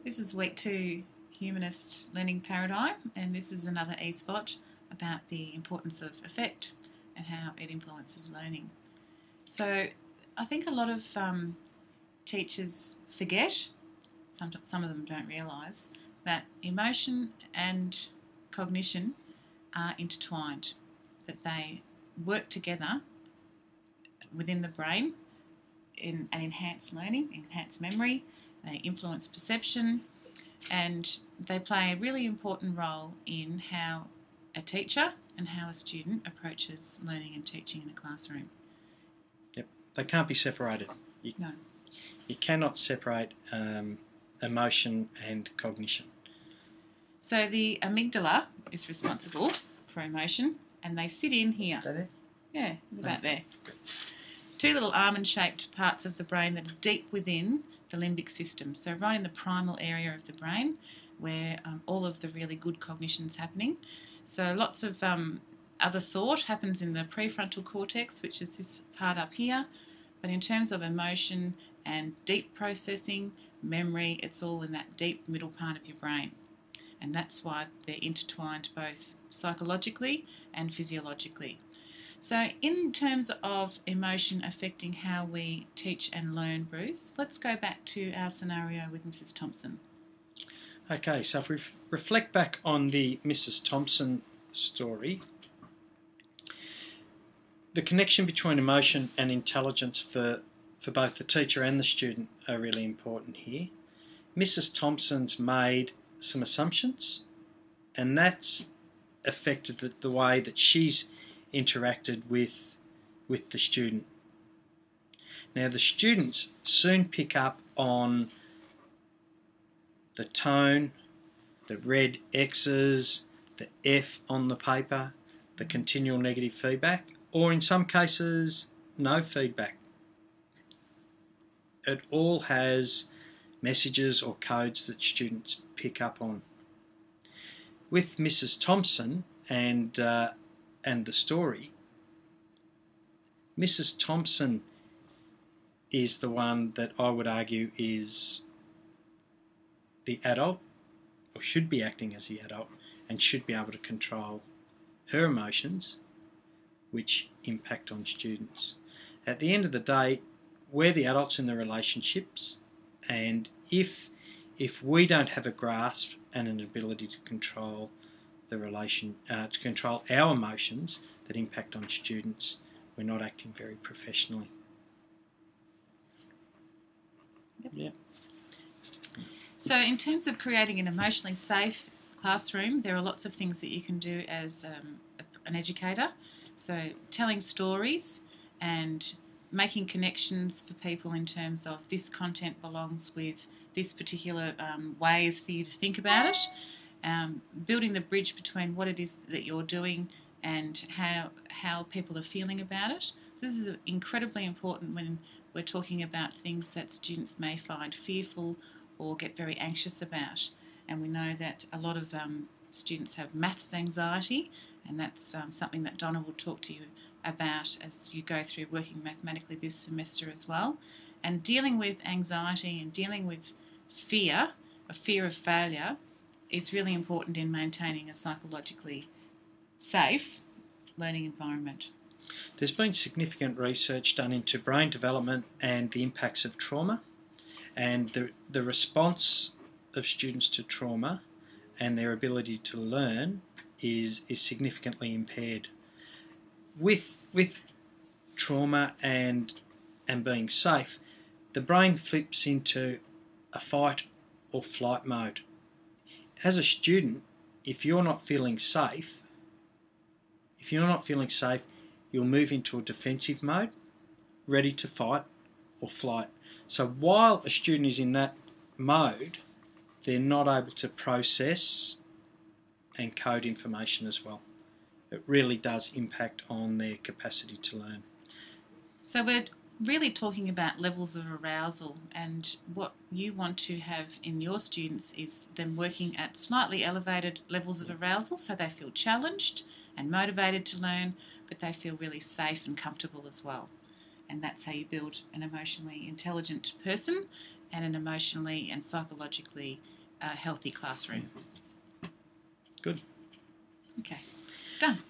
This is week 2 Humanist Learning Paradigm, and this is another eSpot about the importance of affect and how it influences learning. So I think a lot of teachers forget, some of them don't realise, that emotion and cognition are intertwined, that they work together within the brain and enhance learning, enhance memory. They influence perception, and they play a really important role in how a teacher and how a student approaches learning and teaching in a classroom. Yep, they can't be separated. No. You cannot separate emotion and cognition. So the amygdala is responsible for emotion, and they sit in here. Is that it? Yeah, about there. 2 little almond-shaped parts of the brain that are deep within the limbic system, so right in the primal area of the brain where all of the really good cognition's happening. So lots of other thought happens in the prefrontal cortex, which is this part up here, but in terms of emotion and deep processing, memory, it's all in that deep middle part of your brain, and that's why they're intertwined both psychologically and physiologically. So in terms of emotion affecting how we teach and learn, Bruce, let's go back to our scenario with Mrs. Thompson. Okay, so if we reflect back on the Mrs. Thompson story, the connection between emotion and intelligence for both the teacher and the student are really important here. Mrs. Thompson's made some assumptions, and that's affected the way that she's interacted with the student. Now the students soon pick up on the tone, the red X's, the F on the paper, the continual negative feedback, or in some cases no feedback. It all has messages or codes that students pick up on. With Mrs. Thompson and the story, Mrs. Thompson is the one that I would argue is the adult, or should be acting as the adult, and should be able to control her emotions, which impact on students. At the end of the day, we're the adults in the relationships, and if we don't have a grasp and an ability to control to control our emotions that impact on students, we're not acting very professionally. Yep. Yeah. So in terms of creating an emotionally safe classroom, there are lots of things that you can do as an educator. So telling stories and making connections for people in terms of this content belongs with this particular ways for you to think about it. Building the bridge between what it is that you're doing and how people are feeling about it. This is incredibly important when we're talking about things that students may find fearful or get very anxious about. And we know that a lot of students have maths anxiety, and that's something that Donna will talk to you about as you go through working mathematically this semester as well. And dealing with anxiety and dealing with fear, a fear of failure, is really important in maintaining a psychologically safe learning environment. There's been significant research done into brain development and the impacts of trauma, and the response of students to trauma and their ability to learn is significantly impaired. With trauma and being safe, the brain flips into a fight or flight mode. As a student, if you're not feeling safe, you'll move into a defensive mode, ready to fight or flight. So while a student is in that mode, they're not able to process and code information as well. It really does impact on their capacity to learn. So we're really talking about levels of arousal, and what you want to have in your students is them working at slightly elevated levels of arousal so they feel challenged and motivated to learn, but they feel really safe and comfortable as well. And that's how you build an emotionally intelligent person and an emotionally and psychologically healthy classroom. Good. Okay, done.